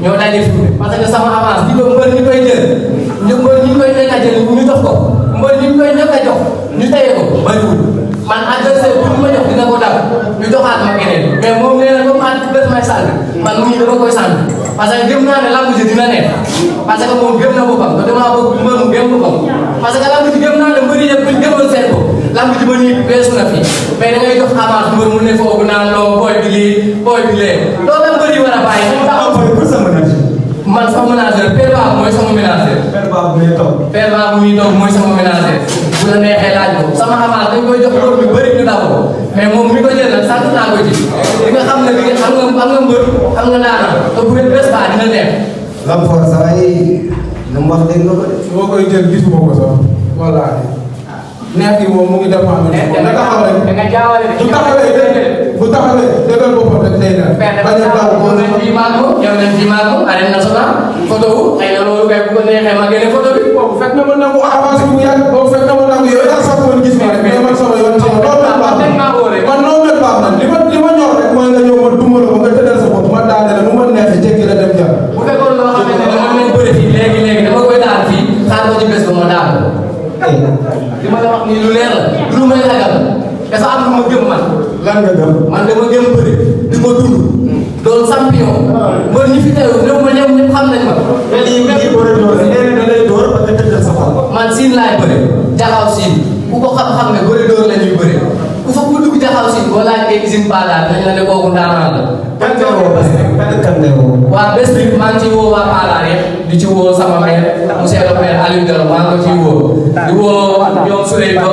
ñoo lay def parce que sama avance di ko mbër ñi koy jël mbër ñi koy nekk a jël ñu jox ko mbër ñi koy nekk a jox ñu téye ko bariwul man adversaire bu ma jox dina ko dab ñu joxaat ma keneen mais moom nee na comme at bés may sànni man mu ngi dama koy sànni parce que gëm naa ne lamb ji dina nekk parce que moom gëm na boppam te damaa bëgg mbër mu gëm boppam parce que lamb ji gëm naa ne mbëri yëpp ñu gëmoon seen bopp lamb ji ba nii weesu na fii mais da ngay jox avance mbër mu ne foofu naan loo booy bi lii booy bi lee loolu la mbëri war a bàyyi man sama ménageur Père Ba mooy sama ménageur. Père Ba bu muy toog. Père Ba bu muy toog mooy sama ménageur bu la neexee laaj ko sama avance dañ koy jox loolu lu bëri ñu daw ko mais moom mi ko jël nag sant naa ko ci li nga xam ne li xam nga mbër xam nga daanaka te bu dee bés ba dina neex. Lam for saa yi nu mu wax dégg nga ko de. su ma koy jël gisuma ko sax wallaahi neex yi moom mu ngi dépendre. na taxaw rek da nga jaawale bu taxawee bu taxawee dëggal boppam rek day neex. bañ a daw yow nañ fi maago yow nañ fi maago arène nationale photo wu xëy na loolu kay bu ko neexee ma génne photo bi. boobu fekk na ma nangu avance bu yàgg boobu fekk na ma nangu yow yaa sax woon gis ma rek mais man sama yoon sama loolu la baax man noonu la baax man li ma ñor rek mooy nga ñëw ma duma la ba nga tëddal sa bopp ma daane la nu ma neexee jéggi la dem jàll. bu fekkoon loo xamante ne dama leen bëri fii léegi dama koy daan fii xaar ko ci bés ba ma daan li ma la wax nii lu leer la lu may ragal dafa am lu ma gëm man. lan nga gëm. man dama gëm bëri di ma dund. doon champion. mbër ñi fi teew ñëw ma ñëw ñëpp xam nañ ma. mais lii bëri door la nee na lay door ba nga tëddal sa xol. man siin laay bëri jaxaw siin ku ko xam-xam ne bëri door la ñuy bëri ku fa ku dugg jaxaw siin boo laajtee usine Palla dañ la ne kooku ndaanaan la. kan nga woo parce que kan nga woo. waa bés bi maa ngi ciy woo waa Palla rek di ci woo sama maire monsieur le maire Aliou Diallo maa ngi ko ciy woo. di woo ñoom Souley Ba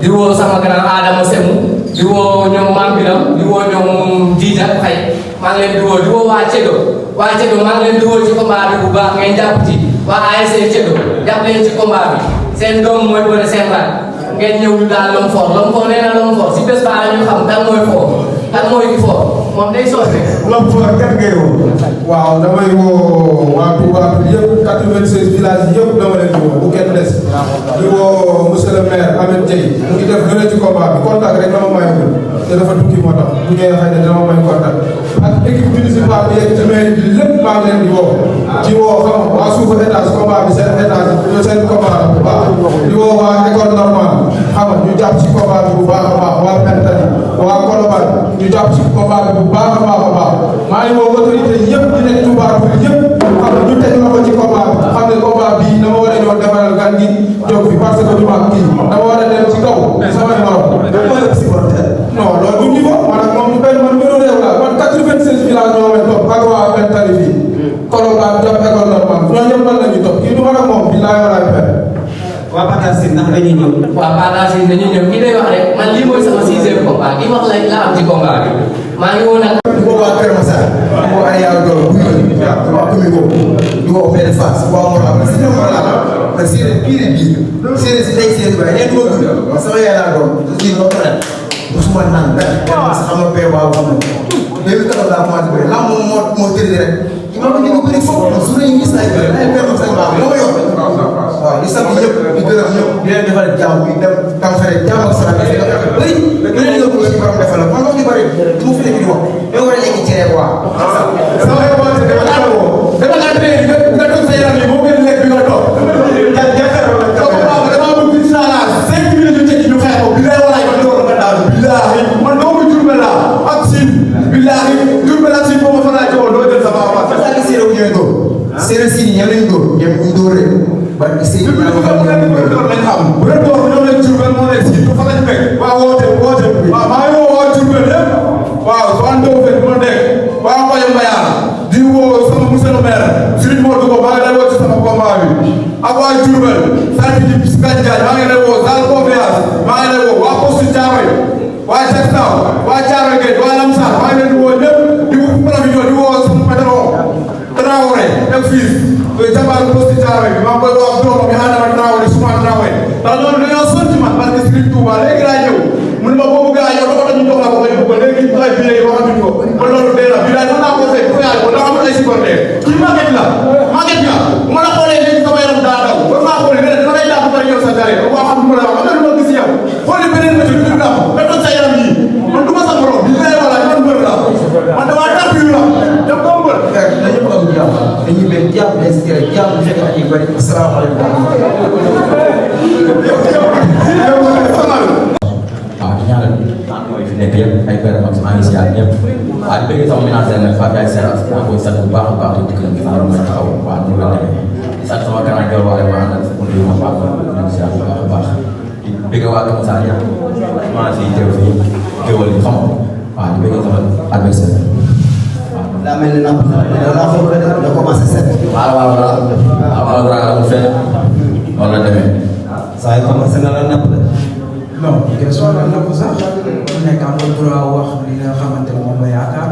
di woo sama grand Adama Semou di woo ñoom Mambiram di woo ñoom Dija Faye maa ngi leen di woo waa Ceddo maa ngi leen di woo ci combat bi bu baax ngeen jàpp ci waa ASC Ceddo jàpp leen ci combat bi seen doom mooy bëre seen raak ngeen ñëw ñu daal Lomfor nee na Lomfor si bés ba la ñu xam kan mooy fort kan mooy ki fort moom day soose. Lomfor kan ngay woo. waaw damay woo waa Touba yëpp 96 villages yëpp dama leen di woo bu kenn des. di woo monsieur le maire Ahmed Dieye mu ngi def lu ci combat bi contact rek dama mayagul te dafa tukki moo tax bu ñëwee xëy na dama may contact ak équipe municipale bi yeeg ci mairie bi lépp maa ngi leen di woo. ci woo xam nga waa suufu étage combat bi seen étage seen combat bu baax di woo waa école normale xam nga ñu jàpp ci combat bi bu baax a baax waa Pentani waa Colobane ñu jàpp ci combat bi bu baax a baax a baax maa ngi woo autorité yëpp di nekk Touba pour yëpp xam nga ñu teg loxo ci combat bi xam ne combat bii dama war a ñëw defaral gan gi jóg fi parce que du ma kii dama war a dem ci kaw samay morom. non loolu du niveau man ak moom benn man mënu réew la man 96 villages ñoo may topp ak waa Pentani fii Colobane jàpp école normale ñoo ñëpp man la ñu topp kii du man ak moom billaay walaay fen. waa Patassine ndax dañuy ñëw. waaw Patassine dañuy ñëw kii day wax rek man lii mooy sama 6e combat kii wax la am ci combat bi maa ngi woon ak. di ko waa Kër Massar di ko ay yàlla doon bu ñu waa commune boobu di ko Père Fass waa Mor Amady si ñoom Mor Amady parce que séeréer biir séeréer si tey séeréer bi ay ñeent ma sama yaay laa doon kii noo ko ren mosuma naan benn parce que xam nga père waaw xam nga léegi taxaw laa commencé bëri lam moom moo tëri rek ma ko ñu bëri foofu su ñu gis ay bëri ay père sax baax moo ko yor waaw di sant ñëpp di gërëm ñëpp di leen defal jàmm bi dem tam xare jàmm ak salaam bëri bëri nga ko ci borom defal man wax ñu bëri du ma fi nekk di wax yow war a lekk cere quoi sama yow woote dama la woo dama la tere nga toog sa yaram yi moo gën lekk bi nga toog dama bëgg gis naa la 5 minutes ñu tekki ñu xeex ko billahi walaay man door nga daal billahi man doomu Jurbel la ak Sine billahi Jurbel ak Sine boo ma fa laaj woon doo jël sama avance parce que séeréer ñooy dóor séeréer si ñoom lañ dóor ñoom ñu dóor rek ba si bu leen door ñoom lañ Jurbel moo nekk si fa lañ fekk waaw woote waaw maa ngi woo waa Jurbel yëpp waaw soo andoo fekk ma nekk waa Mbaye Mbayaan di woo sama monsieur le maire Serigne Modou Ko maa ngi lay woo ci sama combat bi ak waa Jurbel sant ji Gandiaye maa ngi lay woo Zal Confiance maa ngi lay woo waa Poste Thiaroye waa Textaw waa Thiaroye Géej waa Lamsar maa ngi leen di woo ñëpp di woo Provision di woo sama patron Traoré ak fils jabar Poste Thiaroye bi maa ngi koy woo ak doomam yi Adama Traoré Soumane Traoré ndax loolu dañoo sonn ci man parce que Serigne Touba léegi laa ñëw mun ma boobu gars yow dafa ñu jox la ko ngay bëgg léegi ay billet yi waxatuñ ko ba loolu dee na bi daal mën naa ko fekk fu yaay ko ndax amul ay supporter kii màgget la màgget nga ma la xoolee léegi sama yaram daa daw ba maa xoolee nga ne dama lay dàq pare yow sa dare waa xam ma la wax am na lu ma gis yow xooli beneen ma ci du dàq nga toog sa yaram yi man du ma sa morom bi lay wala man mbër la man damaa tarbiyu la dem ko mbër dañu bëgg dañuy béy jàpp leen si tere jàpp bu fekkee ak yu bëri asalaamaaleykum. waaw di ñaanal mooy fi nekk yëpp ay père ak maa ngi si yàlla ñëpp waaw di bëgg sama ménagère nag Fatou Ndiaye Seras maa koy sant bu baax a baax di dikk nag gannaaw ma taxaw waaw ñu la demee di sant sama grand Dior waale ma àndal sa kuréel ma baax ma si yàlla bu baax a baax di bëgg waa Kër Moussa Dia maa si teew fii géwal yi xam waaw di bëgg sama adversaire waaw daa mel ni napp da laa foog da commencé set. waaw waaw waaw waaw amul fenn noonu la demee saa yi commencé na la napp de. non question la napp sax ku nekk am nga droit wax li nga xamante ne moom la yaakaar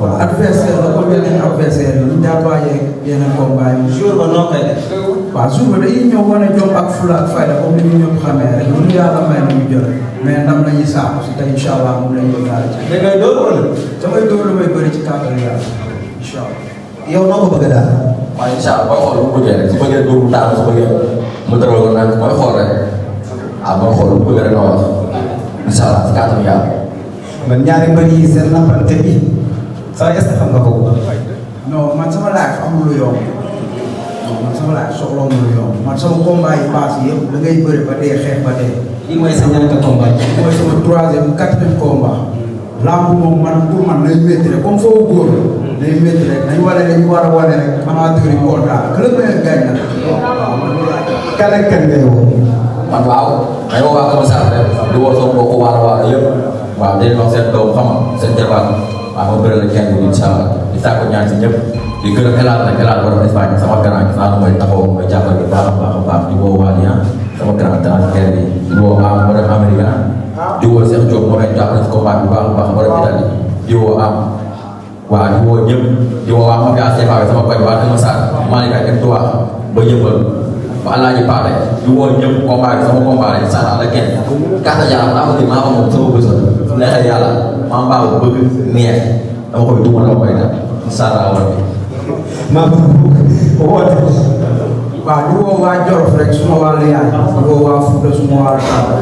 waaw adversaire la comme yeneen adversaire yi ñu daa bàyyee yeneen combat yi jour ba noo koy def. waaw jour ba dañuy ñëw wane jom ak fula ak fayda comme ni ñu ñëpp xamee rek lu yàlla may na ñu jël mais ndam la ñuy saako si te incha allah moom la ñuy gaal ci. da ngay dóor wala. samay dóor lu may bëri ci kàttan yàlla incha allah. yow noo ko bëgg a daal. waaye incha allah booy xool bu bëggee rek su bëggee dóor mu daanu su bëggee mu tëral ko naan mooy xool rek ah mooy xool bu bëggee rek nga wax incha allah si kàttan yàlla. man ñaari mbër yi seen nappante bi saa est-ce que xam nga ko. non man sama laaj amul lu yomb non man sama laaj soxla amul lu yomb man sama combat yi paase yëpp da ngay bëri ba dee xeex ba dee. lii mooy sa ñaata combat. mooy sama troisième quatrième combat. lamb moom man pour man day métti rek comme foofu góor day métti rek dañu wane dañu war a wane rek amateur yi kontaan que le meilleur gagne na. waaw man loolu laa jox. kan ak kan ngay woo. man waaw may woo waa Kër Masar rek di woo sama mbokku waar yëpp waaw di leen wax seen doom xam nga seen jabar waaw ma bëri la kenn bi incha allah di sàkku ñaan si ñëpp di gërëm xelaat nag xelaat borom Espagne sama grand gis naa mooy taxaw mooy jàppale bu baax a baax di woo waa Lien sama grand transfert bi di woo am borom américain di woo Cheikh Diop moo may jàppale si combat bu baax a baax borom Italie di woo am waaw di woo ñëpp di woo waa Mafia CFA bi sama koy waa Kër Masar Malick ak Touba ba yëppal ba Alaaji Paate di woo ñëpp combat bi sama combat rek saa la kenn kàttan yàlla daa ko maa ko moom sama bés su neexee yàlla maa mbaa ko bëgg neex dama koy duma dama koy def incha allah war maa bëgg woote. waaw di woo waa Jolof rek suma wàllu yaay di woo waa Fuuta suma wàllu Kaaba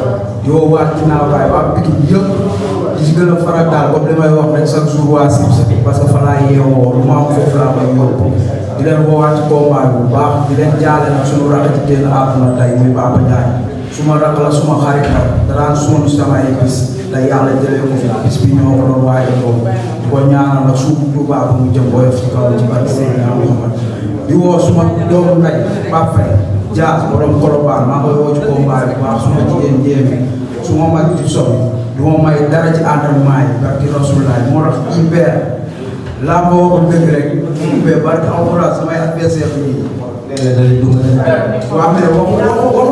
di woo waa Ginnaaw Raay waa Pikine yëpp di si gën a faral daal comme li may wax rek chaque jour waa Sibs parce que fa laa yeewoo lu ma am foofu laa koy yóbbu di leen woowaat ci combat bu baax di leen jaale nag suñu rakk ci génn àdduna tey muy Papa Ndiaye suma rakk la suma xarit la daraan sonn sama ay bis te yàlla jëlee ko fi bis bi ñoo ko doon waaye boobu di ko ñaanal nag suuf Tuubaa bu mu jëm booy ci kaw ci barke Seydina Muhammad di woo suma doomu ndey Pape Faye Dias borom Colobane maa koy woo ci combat bi baax suma jigéen jéemi suma mag di sobi du ma may dara ci entraînement yi barke Rasulullah moo tax hyper laa ma waxoon dëgg rek hyper barke alxuraan samay adversaire bi nii léeg-léeg waaw mais waxu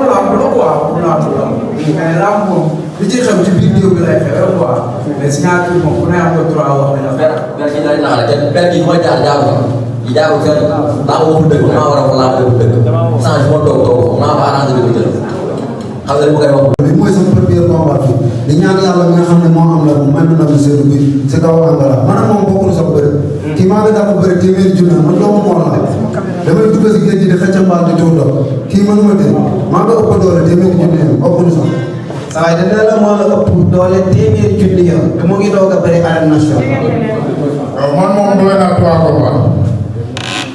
làmb la quoi waxu làmb la mais làmb moom li ci xew ci biir géew bi lay xewee quoi mais signature moom ku ne am nga droit wax ne la ber gi dañ naxale kenn ber gi ma jaar jaaru yi jaaru fenn laa ko waxul dëgg maa war a wax laa ko waxul dëgg change ma toog maa ko arrangé bi ko jël xam nga li ma koy wax li mooy sama premier combat bi di ñaan yàlla mi nga xam ne moo am la moom may na la seedu bi si kaw Angola man ak moom bokkul sax bëri kii maa ngi dafa bëri téeméeri junne man doomu moom la damay dugg si géej gi di xëcc mbaal di tuur ndox kii mënuma tee maa ngi ëpp doole téeméeri junne bokkul sax saa yi dana la moo la ëpp doole téeméeri junne yoon te mu ngi doog a bëri arène nationale man moom doy naa 3 combats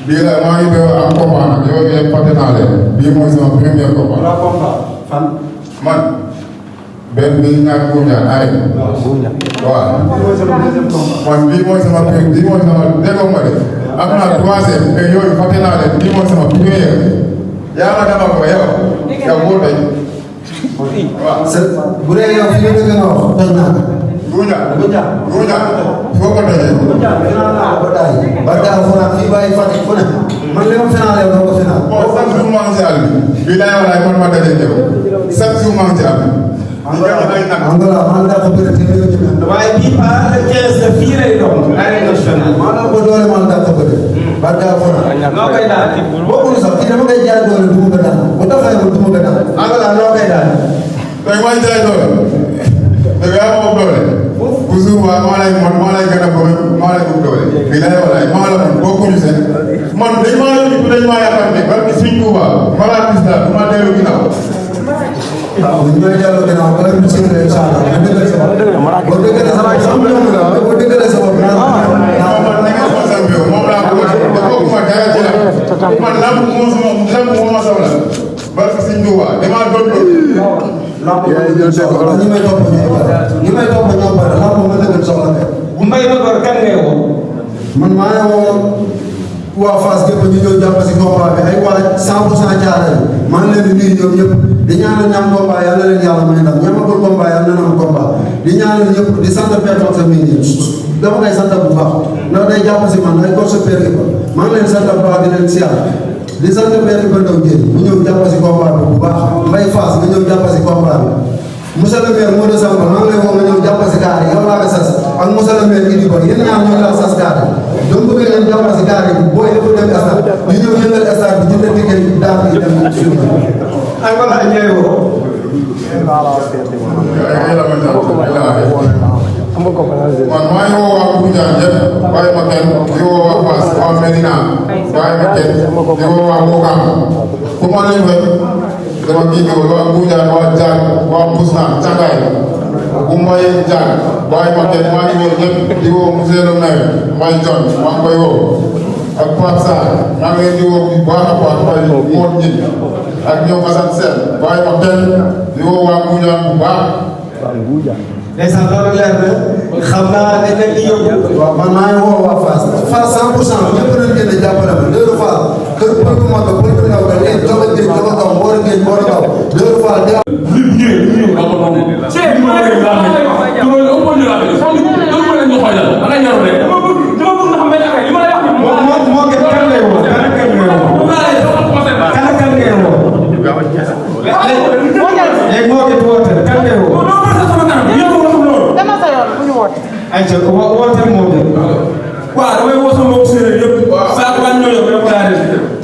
bii la maa ngi doon am combat nag yow yëpp fàtte naa leen bii mooy sama premier combat. fan man benn bi ñaar bu ñaar ay waaw man bii mooy sama déggoo ma de am naa troisième mais yooyu fàtte naa leen bii mooy sama premier yàlla dama ko yow boo tey waaw bu dee yow fi nga dëgg nga wax toj naa ko Guña foo ko tojee barka alxuraan fii bàyyi Fatick fu ne man li ma final yow doo ko final bon chaque jour maa ngi ci àll bi bii laay walaay man ma daje yow chaque jour maa ngi ci àll bi Angola man daa ko bëri téeméeri junne waaye bii pas le 15 la fii lay doon arène nationale maa la ko doole man daa ko bëri barka alxuraan noo koy daal bokkul sax kii dama koy jaay doole du ma ko daan bu taxawee du ma ko daan Angola noo koy daal tey maa ngi jaay doole dëgg yaa ma doole toujours maa lay gën a bëgg maa lay bëgg doole bii laay walaay maa la man bokkuñu seen man dañ maa yóbbu dañ maa yaakaar ne barke Sëñ Tuuba ma laa gis daal du ma dellu ginnaaw waaw ñu ngi delloo ginnaaw bala ñu séddale incha allah nga dëggal sa bopp boo dëggalee sa bopp boo dëggalee sa bopp moom laa bëgg a man lamb moo ma soxla barke Sëñ Tuuba dama doon ñi may topp ñoo bare lamb ma dëgg soxla kay bu mbay ba door kan ngay woo man maa ngi woo waa Fass gépp ñu ñëw jàpp si combat bi ay waa 100% Thiaroye maa ngi leen di nuyu ñoom ñëpp di ñaanal ñam combat yàlla leen yàlla may ndam ñamagul combat yàlla na am combat di ñaanal ñëpp di sant père sa mi ngi dama koy sant bu baax ndax day jàpp si man ay course père gi maa ngi leen sant bu baax di leen siyaar di sant père ba ndaw jéem mu ñëw jàpp si combat bi bu baax Mbaye Fass nga ñëw jàpp si combat bi monsieur le maire Modou Samba maa ngi lay woo nga ñëw jàpp si gaar yi yow laa ko sas ak monsieur le maire Idi Ba yéen ñaar ñoo laa sas gaar yi donc bëgg ngeen jàpp si gaar yi booy dafa dem stade ñu ñëw yëngal stade bi jënd ticket daal di dem suñu ay wala ñooy woo man maa ngi woo waa Koungheul yëpp bàyyi ma kenn di woo waa Fass waa Medina bàyyi ma kenn di woo waa Wokam ku ma leen wéy dama kii di waa Koungheul waa Diagne waa Bousna Cangaye bu may Diagne bàyyi ma kenn maa ngi woo ñëpp di woo monsieur le maire Mbaye John maa ngi koy woo ak Pape Sarr maa ngi leen di woo bu baax a baax Mbaye Mor Ñi ak ñoom Assane Sène bàyyi ma kenn di woo waa Koungheul bu baax. ndeysaan loolu leer na xam naa ne nag li yóbbu waaw man maa ngi woo waa Fass Fass 100% ñëpp nañu gën a jàppale ma Deux Fall kër pël bu mag pël bu ndaw rek léegi jox a géej jox a kaw boor a géej boor a kaw Deux Fall ay ca woote moo gën waaw damay woo sama mbokk séeréer yëpp saa ko ñoo yëpp def daal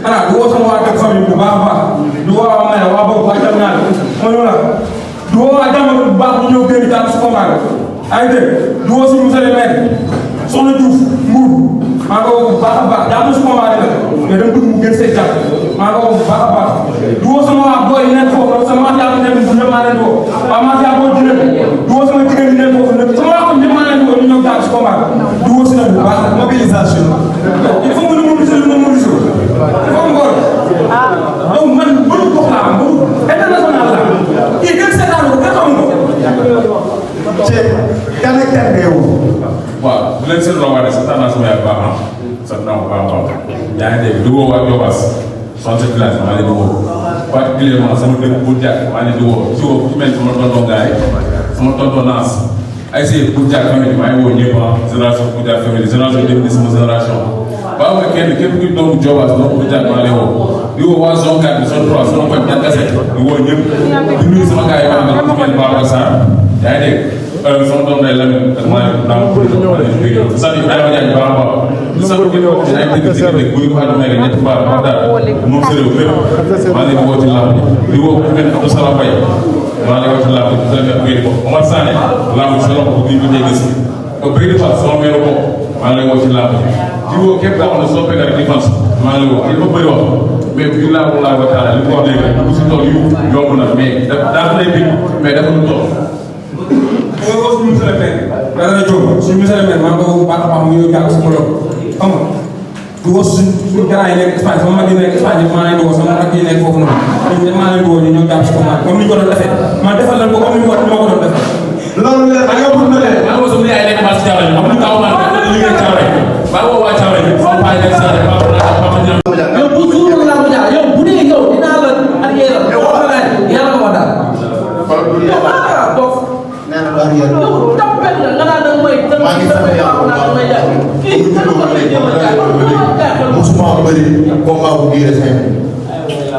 xanaa di woo sama waa dëkk famille bu baax a baax di woo waa Maya waa boobu waa jam naa ma ñëw la di woo waa jàmm bu baax bu ñëw génn jàpp si combat ay dégg di woo suñu monsieur le maire Soxna Diouf Mbour maa ngi woo bu baax a baax jàpp si combat bi mais dama bëgg mu gën see jàpp maa ngi woo bu baax a baax di woo sama waa booy yi nekk foofu sama waa jàpp nekk bu ñëpp maa leen di woo waa maa jàpp boo jëlee di woo sama jigéen ñi nekk foofu ñëpp sama waa ko ñëpp maa leen di woo ñu ñëw jàpp si combat di woo si nag bu baax mobilisation il faut que ñu mobiliser lu ma mobiliser il faut ngor donc man mënu gox laa am international la kii gën seetaan ko kenn xamu ko ceeb kan ak kan ngay woo waaw bu leen seen rawaane seetaan naa sama yaay baax na sant naa ko baax a baax yaa ngi dégg di woo waa Diobass son sa village maa leen di woo particulièrement sama dëkk bu jàkk maa leen di woo ci woo ku mel sama tonton Gaay sama tonton Naas ay si bu jàkk famille maa ngi woo ñëpp génération bu jàkk famille génération dem sama génération baaw ma kenn képp kuy doomu Diobass doomu bu jàkk maa leen woo di woo waa zone 4 bi zone 3 zone 5 ñett kese di woo ñëpp di nuyu sama gars yi maa ngi ku mel Babacar Sarr yaa ngi dégg sama doom day Lamine ak maa ngi naan pour sant Ibrahima Diagne baax a baax di sant képp koo xam ne ay dëgg dëgg buy ko àdduna rek ñetti baax wax dara moom sa réew fépp maa ngi leen di woo ci làmb di woo ku mel Abdou Salam Faye maa ngi woo ci làmb di leen wéy ko Omar Sané làmb sa loxo bu ñu ko dégg si ko bëri di fal sama meeru bopp maa ngi lay woo ci làmb di woo képp koo xam ne soppe nga rek di fas maa ngi lay woo il faut bëri wax mais bu laa ko laa ko taala li ko wax léegi rek bu si tool yu yomb na mais daa lay big mais dafa lu toll mooy woo suñu monsieur le maire dana jóg suñu monsieur le maire maa ngi ko baax a baax mu ñëw jàpp sama loolu xam nga di woo suñu grand yi nekk Espagne sama mag yi nekk Espagne maa leen di woo sama rakk yi nekk foofu noonu ñun maa leen di woo ñu ñëw jàpp si combat comme ni ñu ko doon defee man defal leen ko comme ni ma ko doon defee loolu leer na yow mën na leen maa ngi woo sama yaay nekk Bass Thiawara xam nga kaw maa liggéey Thiawara maa ngi woo waa Thiawara sama paa nekk Thiawara papa ñam yow bu suur la mu jaar yow bu dee yow dinaa la ak yéen a wax la yàlla ko daal yow tapet la nga naan da nga may da nga may jaay kii kan nga may jéem a jaay musuma bëri combat bu diire 5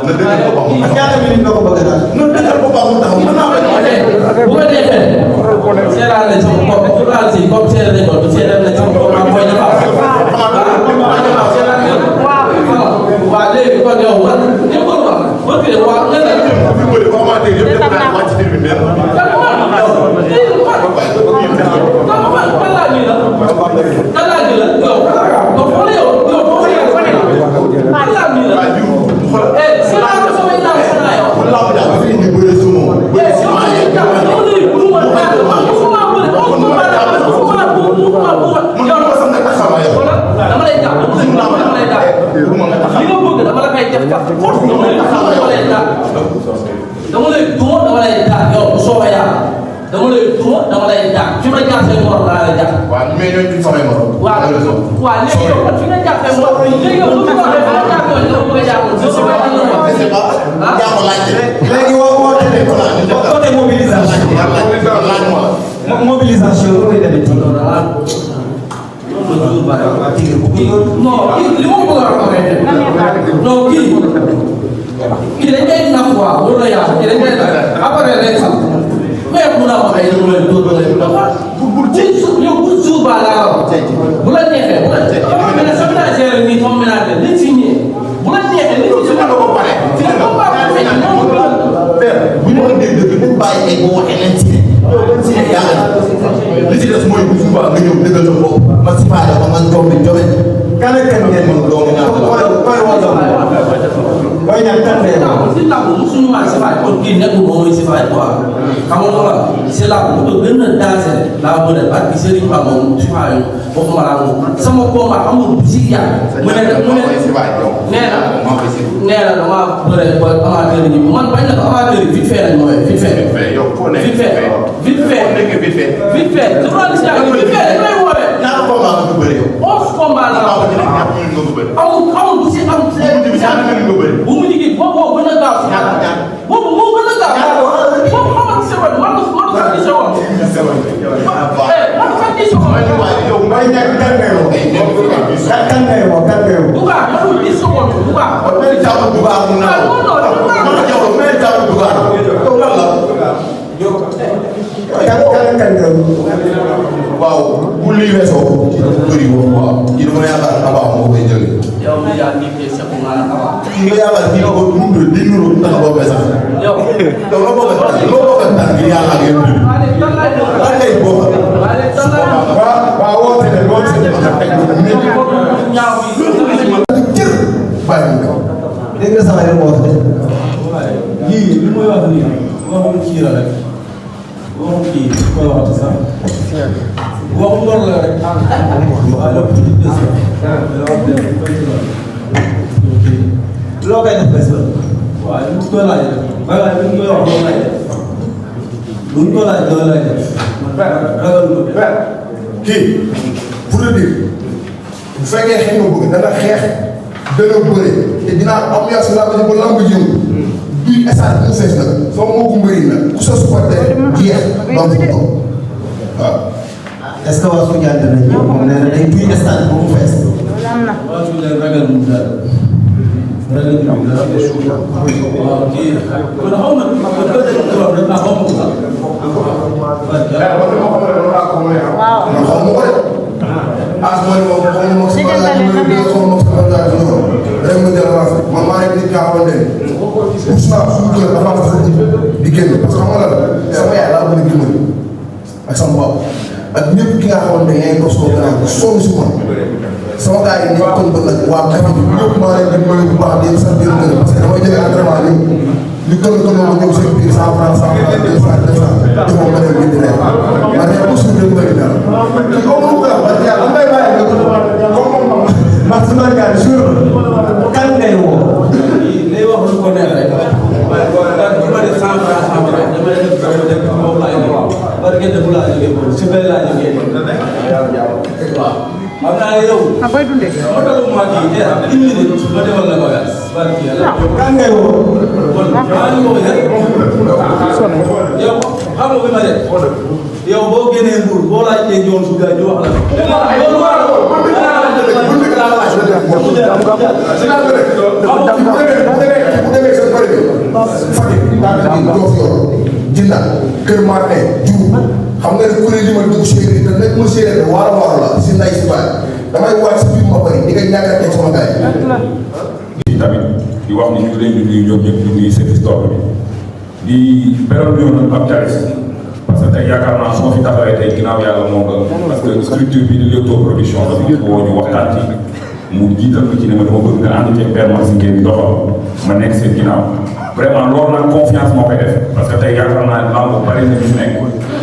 na dëggal ko baax ñaata minute nga ko bëgg daal na dëggal ko baax mu taxaw mën naa bu ko defee seetaan nañ sama bopp journal si comme seetaan nañ ko seetaan nañ sama bopp mooy dafa waaw léegi kon yow war ñëpp war wax waaw nga ne fi bëri commentaire yëpp def naa wàcc tribune def ka force dama lay taxaw dama lay daal dama lay duma dama lay daal yow bu soobee yàlla dama lay duma dama lay daal fi ma jaar say morom laa lay jaar. waaw mais ñooñu duñ samay morom. waaw léegi yow fi nga jaar say morom léegi yow lu mu wax rek fa nga jaar yow nga bëgg a jàppale. je sais pas léegi woo télé ko la côté mobilisation mobilisation loolu demee ci non kii li ma bëgg a raconter non kii dañ koy nax quoi loolu la yàlla kii dañ koy nax après day xam mais mun naa ko ay dama leen dóor dama leen dafa yow bu jour ba laa wax bu la neexee bu la mais sa ménagère nii sama ménagère li ci ñëwee bu la neexee li ci ñëwee ko pare ci la ko pare bu ñu waxee dëgg nañ bàyyi ay boo waxee leen ci yàlla li ci des mooy bu suba nga ñëw dëggal sa bopp ma si faale ma man doom bi joxe kan ak kan ngeen mën doomu ñaata la waaye ñaan kan de si làmb musuñu maa si faay kon kii nekkul moom mooy si faay quoi xam nga la si làmb bu ko gën a dansé laa mën a barki Serigne Ba moom si faay waxuma laa moom sama combat amul bu si yàgg mu ne nee na dama bëre ba amateur yi man bañ na ko amateur yi vite fait lañ mooy vite fait vite fait journaliste yaa ngi vite fait dañ lay woowee ñaata combat nga bëri yow 11 combat la amul bu si am bu mu liggéey boobu moo gën a gaaw si boobu moo gën a gaaw boobu xamal si seconde man ko 10 secondes man ko 10 secondes yow ngay ñàkk kan ngay wax kan ngay wax Duga man ko 10 secondes Duga mais jàpp Duga mu na mais jàpp Duga yow lan la kan waaw bu lii weesoo bëri boobu waaw kii dama yaakaar Aba moo koy jël yow mi yaa ngi koy sequ nga kii nga yaakaar kii ko di nuru tax boo sax yow loo bëgg a tànn ngir yàlla ak yéen lan ngay bokk waaw woote ne woote ne cër bàyyi nga dégg nga sama yéen woote lii li muy wax nii waxum kii la rek waxum kii koy waxati sax waxum loolu la rek waaye la petit des loo koy def bés ba waaye lu ñu koy laaj rek waaye lu ñu koy wax loolu lay def lu ñu koy laaj loolu lay def ragal lu kii pour le dire bu fekkee xeex nga bëgg dana xeex dana bëre te dinaa am yaa si laa ko ba lamb jëm bii essence bu fees nag soo moo ko mbëri nag ku sa supporter jeex lamb ko waaw est-ce que waa suñu jàll nañ ñëw moom nee na day bii essence bu mu fees waa su leen ragal mu dara ragal mu dara waaw kii kon xaw ma man ko dégg tubaab rek naa xaw ma ko sax man xaw ma ko de as mooy moom xaw ma moom sama laaj mooy bi xaw ma moom sama laaj ñoo rek mu jël avance man maa nekk nit kaa xamante ne pour ça suñu jël avance dafa di génn parce que xam nga la sama yaay laa bëgg a dimbali ak sama bopp ak ñëpp ki nga xamante ne yaa ngi ko soo gën a sonn si man sama gars yi nekkoon ba nag waa kër gi ñëpp maa leen di nuyu bu baax di sant leen gën parce que damay jógee entraînement ni ñu gën a gën a ñëw seen biir 100 francs 200 joxoon ma dem bind leen ma ne ko suñu dem bëri daal kii comme mu gaaw parce que yàlla may bàyyi nga comme maximum gars jour kan ngay woo lay wax lu ko neex rek waaye daal du ma def 100 francs dama def dëkk moom laa jógee parce que dëkk laa jógee boobu si bay laa jógee waaw xam naa yow ma dalu ma kii te 10 minutes ma defal la bagage barki yàlla kan ngay woo kon maa ngi woo yow xam nga bi ma def yow boo génnee Mbour boo laajtee Ndiol su gars ñu wax la loolu war Jinda Kër Martin Diouf xam nga ne kuréel yi ma dugg séeréer te nekk ma séeréer te waara waara la si nday si baay damay waat si biir ma bëri di nga ñàkk a teg sama gars yi tamit di wax ni ñu ngi leen di nuyu ñoom ñëpp di nuyu service tool bi di beral ñëw nag ab jaris parce que tey yaakaar naa su ma fi taxawee tey ginnaaw yàlla moo nga parce que structure bi di Leewtoo production la bi woo ñu waxtaan ci mu jiital ko ci ne ma dama bëgg nga ànd ci permanence ngeen di doxal ma nekk seen ginnaaw vraiment loolu nag confiance moo koy def parce que tey yaakaar naa ne lamb bari na ñu nekk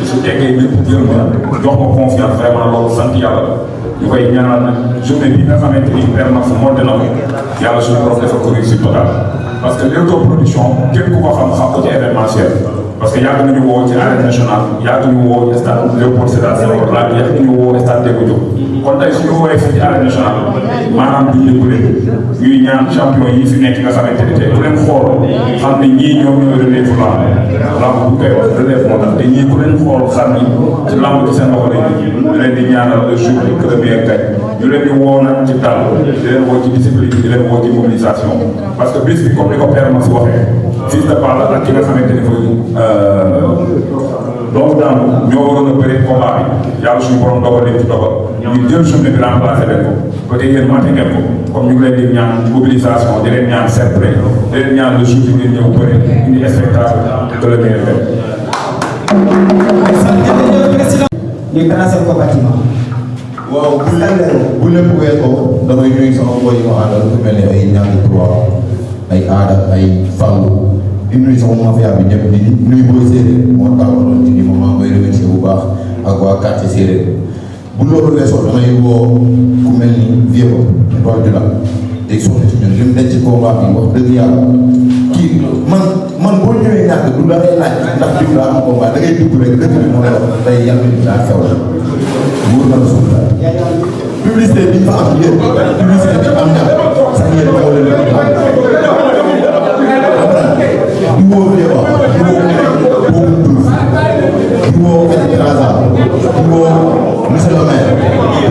su teggee lépp jël ma jox ma confiance vraiment loolu sant yàlla ñu koy ñaanal nag journée bi nga xamante ni Père Max monté na ko yàlla suñu borom defal ko réussite totale parce que Leewtoo production képp ku ko xam ko ci événementiel parce que yàgg nañu woo ci arène nationale yàgg nañu woo stade Léopold Sédar Senghor yàgg nañu woo stade Demba Diop kon tey suñu woowee fii ci arène nationale maanaam duñ leen ko leen ñuy ñaan champion yi fi nekk nga xamante ni tey ku leen xool xam ne ñii ñoom ñooy relève lamb bu koy wax relève moo tax te ñii ku leen xool xam ni ci lamb ci seen loxo lañu leen di ñaanal le jour bi que le meilleur gagne ñu leen di woo nag ci dal di leen woo ci discipline di leen woo ci mobilisation parce que bis bi comme ni ko Père Max waxee fils de Balla ak ki nga xamante ni donc daal ñoo waroon a bëri combat bi yàlla suñu borom dogal leen ci dogal ñu jël journée bi remplacé leen ko peut-être yéen mate ngeen ko comme ñu ngi leen di ñaan mobilisation di leen ñaan fair play di leen ñaan le jour bi ngeen ñëw bëri indi spectacle que le meilleur gagne. ñu tracé ko bâtiment. waaw bu lépp weesoo damay nuyu sama boy yi ma àndal ku mel ne ay ñaari trois ay aada ay fàllu di nuyu sama mafia bi ñëpp di nuyu booy séeréer moo taxawaloon ci ni ma maa koy remercier bu baax ak waa quartier séeréer bu loolu weesoo damay woo ku mel ni vieux ba tool bi la day sonn ci ñun li mu nekk ci combat bi wax dëgg yàlla kii man boo ñëwee ñàkk du la lay laaj ndax diw daa am combat da ngay dugg rek dëgg bi mu ne la day yàlla ni daa xew la wóor na la suuf la publicité bi ñu fa am yéen publicité bi am ñàkk sax yéen moo leen la di woo Léba di woo Boubou Diouf di woo Fadi Traza di woo monsieur le maire di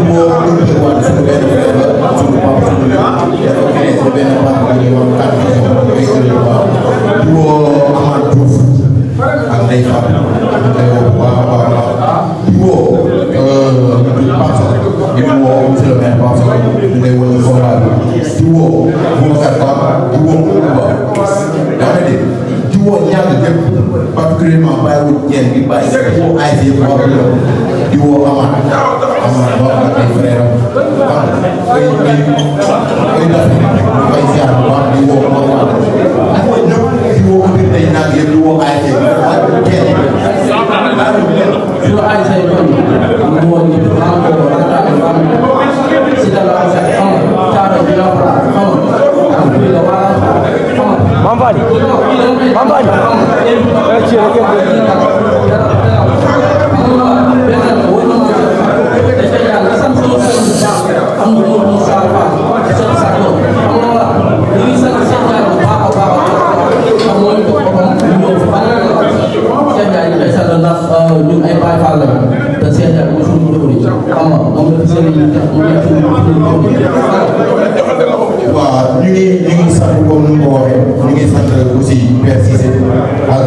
woo docteur Wade suñu benn frère la suñu papa suñu lépp dafa créé si benn papa bu ñuy wax carte di woo Amath Diouf ak Ndeye Fatou di woo Pape di woo monsieur le maire Pape Sow ñu lay woo ci combat bi di woo Boubacar Ba di woo Kouba yaa ngi dégg di woo ñaar ñëpp particulièrement bàyyiwul ñeent bi bàyyi di woo ASC di woo Amath ba ak ay frère am koy ziar bu baax di woo Mawal di woo ñëpp di woo autorité yi nag yëpp di woo ASC di woo waaw ñu ngi sant comme ni mu ko waxee ñu ngi sant aussi Père Cissé ak